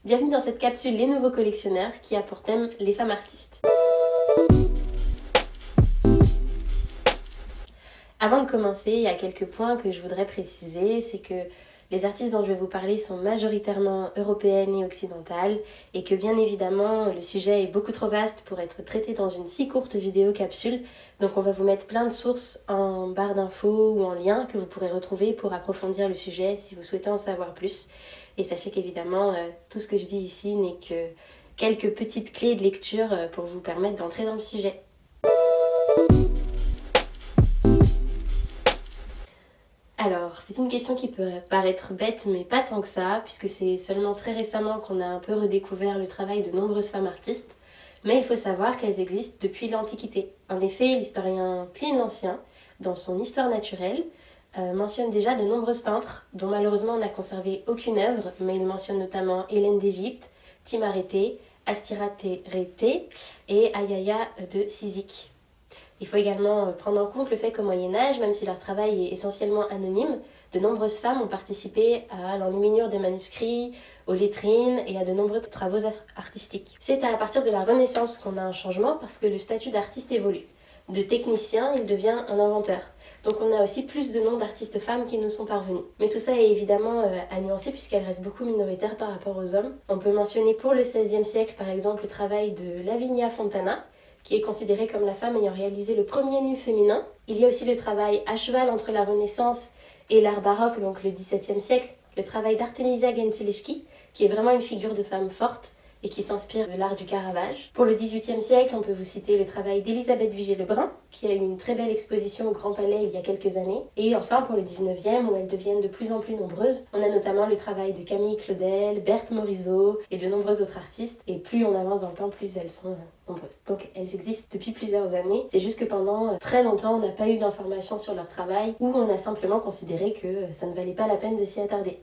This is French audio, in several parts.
Bienvenue dans cette capsule Les Nouveaux Collectionneurs qui a pour thème les femmes artistes. Avant de commencer, il y a quelques points que je voudrais préciser, c'est que les artistes dont je vais vous parler sont majoritairement européennes et occidentales et que bien évidemment le sujet est beaucoup trop vaste pour être traité dans une si courte vidéo capsule. Donc on va vous mettre plein de sources en barre d'infos ou en lien que vous pourrez retrouver pour approfondir le sujet si vous souhaitez en savoir plus. Et sachez qu'évidemment tout ce que je dis ici n'est que quelques petites clés de lecture pour vous permettre d'entrer dans le sujet. Alors, c'est une question qui peut paraître bête, mais pas tant que ça, puisque c'est seulement très récemment qu'on a un peu redécouvert le travail de nombreuses femmes artistes, mais il faut savoir qu'elles existent depuis l'Antiquité. En effet, l'historien Pline l'Ancien, dans son Histoire naturelle, mentionne déjà de nombreuses peintres, dont malheureusement on n'a conservé aucune œuvre, mais il mentionne notamment Hélène d'Égypte, Timaréthée, Astyaréthée et Ayaya de Cyzique. Il faut également prendre en compte le fait qu'au Moyen-Âge, même si leur travail est essentiellement anonyme, de nombreuses femmes ont participé à l'enluminure des manuscrits, aux lettrines et à de nombreux travaux artistiques. C'est à partir de la Renaissance qu'on a un changement parce que le statut d'artiste évolue. De technicien, il devient un inventeur. Donc on a aussi plus de noms d'artistes femmes qui nous sont parvenus. Mais tout ça est évidemment à nuancer puisqu'elle reste beaucoup minoritaire par rapport aux hommes. On peut mentionner pour le XVIe siècle par exemple le travail de Lavinia Fontana, qui est considérée comme la femme ayant réalisé le premier nu féminin. Il y a aussi le travail à cheval entre la Renaissance et l'art baroque, donc le XVIIe siècle, le travail d'Artemisia Gentileschi, qui est vraiment une figure de femme forte et qui s'inspire de l'art du Caravage. Pour le XVIIIe siècle, on peut vous citer le travail d'Élisabeth Vigée-Lebrun, qui a eu une très belle exposition au Grand Palais il y a quelques années. Et enfin, pour le XIXe, où elles deviennent de plus en plus nombreuses, on a notamment le travail de Camille Claudel, Berthe Morisot et de nombreux autres artistes. Et plus on avance dans le temps, plus elles sont nombreuses. Donc elles existent depuis plusieurs années. C'est juste que pendant très longtemps, on n'a pas eu d'informations sur leur travail, ou on a simplement considéré que ça ne valait pas la peine de s'y attarder.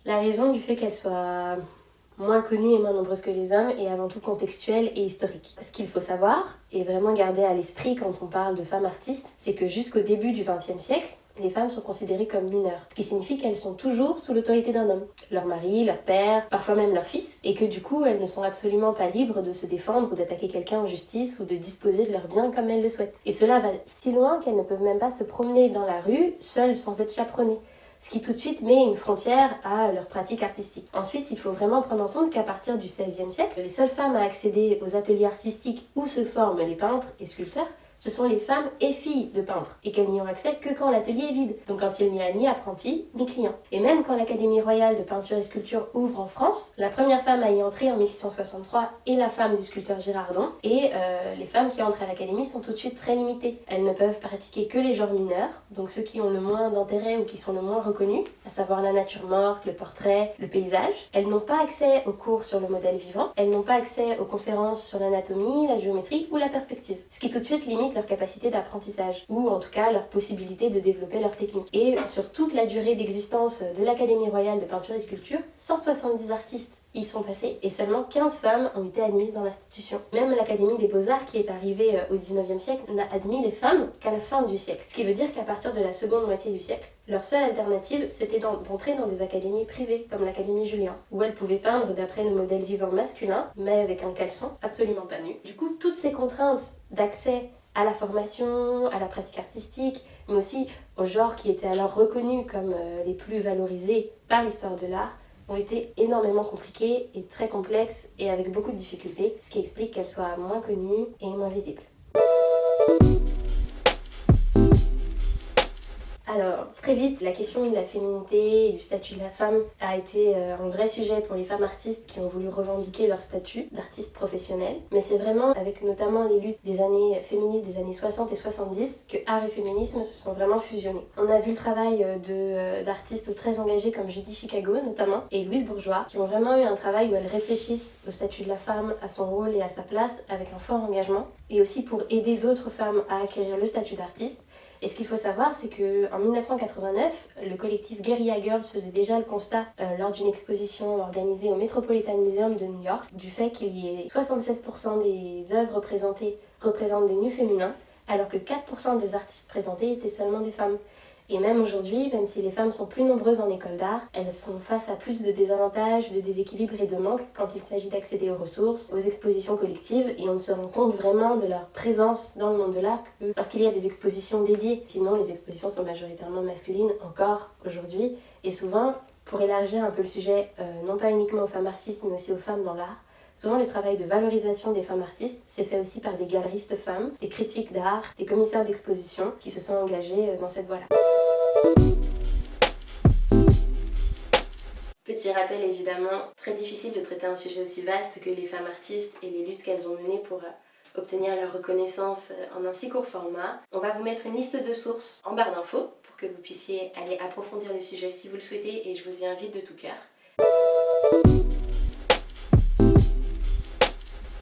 La raison du fait qu'elles soient moins connues et moins nombreuses que les hommes est avant tout contextuelle et historique. Ce qu'il faut savoir, et vraiment garder à l'esprit quand on parle de femmes artistes, c'est que jusqu'au début du XXe siècle, les femmes sont considérées comme mineures, ce qui signifie qu'elles sont toujours sous l'autorité d'un homme, leur mari, leur père, parfois même leur fils, et que du coup elles ne sont absolument pas libres de se défendre ou d'attaquer quelqu'un en justice ou de disposer de leurs biens comme elles le souhaitent. Et cela va si loin qu'elles ne peuvent même pas se promener dans la rue seules sans être chaperonnées. Ce qui tout de suite met une frontière à leur pratique artistique. Ensuite, il faut vraiment prendre en compte qu'à partir du XVIe siècle, les seules femmes à accéder aux ateliers artistiques où se forment les peintres et sculpteurs, ce sont les femmes et filles de peintres, et qu'elles n'y ont accès que quand l'atelier est vide, donc quand il n'y a ni apprenti ni client. Et même quand l'Académie royale de peinture et sculpture ouvre en France, la première femme à y entrer en 1663 est la femme du sculpteur Girardon, et les femmes qui entrent à l'Académie sont tout de suite très limitées. Elles ne peuvent pratiquer que les genres mineurs, donc ceux qui ont le moins d'intérêt ou qui sont le moins reconnus, à savoir la nature morte, le portrait, le paysage. Elles n'ont pas accès aux cours sur le modèle vivant, elles n'ont pas accès aux conférences sur l'anatomie, la géométrie ou la perspective, ce qui tout de suite limite leur capacité d'apprentissage, ou en tout cas leur possibilité de développer leur technique. Et sur toute la durée d'existence de l'Académie royale de peinture et sculpture, 170 artistes y sont passés et seulement 15 femmes ont été admises dans l'institution. Même l'Académie des Beaux-Arts, qui est arrivée au 19e siècle, n'a admis les femmes qu'à la fin du siècle. Ce qui veut dire qu'à partir de la seconde moitié du siècle, leur seule alternative, c'était d'entrer dans des académies privées, comme l'Académie Julian, où elles pouvaient peindre d'après le modèle vivant masculin, mais avec un caleçon, absolument pas nu. Du coup, toutes ces contraintes d'accès à la formation, à la pratique artistique, mais aussi aux genres qui étaient alors reconnus comme les plus valorisés par l'histoire de l'art, ont été énormément compliquées et très complexes et avec beaucoup de difficultés, ce qui explique qu'elles soient moins connues et moins visibles. Alors, très vite, la question de la féminité et du statut de la femme a été un vrai sujet pour les femmes artistes qui ont voulu revendiquer leur statut d'artiste professionnelle. Mais c'est vraiment avec notamment les luttes des années féministes des années 60 et 70 que art et féminisme se sont vraiment fusionnés. On a vu le travail d'artistes très engagés comme Judy Chicago notamment et Louise Bourgeois qui ont vraiment eu un travail où elles réfléchissent au statut de la femme, à son rôle et à sa place avec un fort engagement et aussi pour aider d'autres femmes à acquérir le statut d'artiste. Et ce qu'il faut savoir, c'est qu'en 1989, le collectif Guerrilla Girls faisait déjà le constat lors d'une exposition organisée au Metropolitan Museum de New York du fait qu'il y ait 76% des œuvres présentées représentent des nus féminins, alors que 4% des artistes présentés étaient seulement des femmes. Et même aujourd'hui, même si les femmes sont plus nombreuses en école d'art, elles font face à plus de désavantages, de déséquilibres et de manques quand il s'agit d'accéder aux ressources, aux expositions collectives, et on ne se rend compte vraiment de leur présence dans le monde de l'art que lorsqu'il y a des expositions dédiées. Sinon, les expositions sont majoritairement masculines encore aujourd'hui, et souvent, pour élargir un peu le sujet, non pas uniquement aux femmes artistes, mais aussi aux femmes dans l'art, souvent, le travail de valorisation des femmes artistes s'est fait aussi par des galeristes femmes, des critiques d'art, des commissaires d'exposition qui se sont engagés dans cette voie-là. Petit rappel évidemment, très difficile de traiter un sujet aussi vaste que les femmes artistes et les luttes qu'elles ont menées pour obtenir leur reconnaissance en un si court format. On va vous mettre une liste de sources en barre d'infos pour que vous puissiez aller approfondir le sujet si vous le souhaitez et je vous y invite de tout cœur.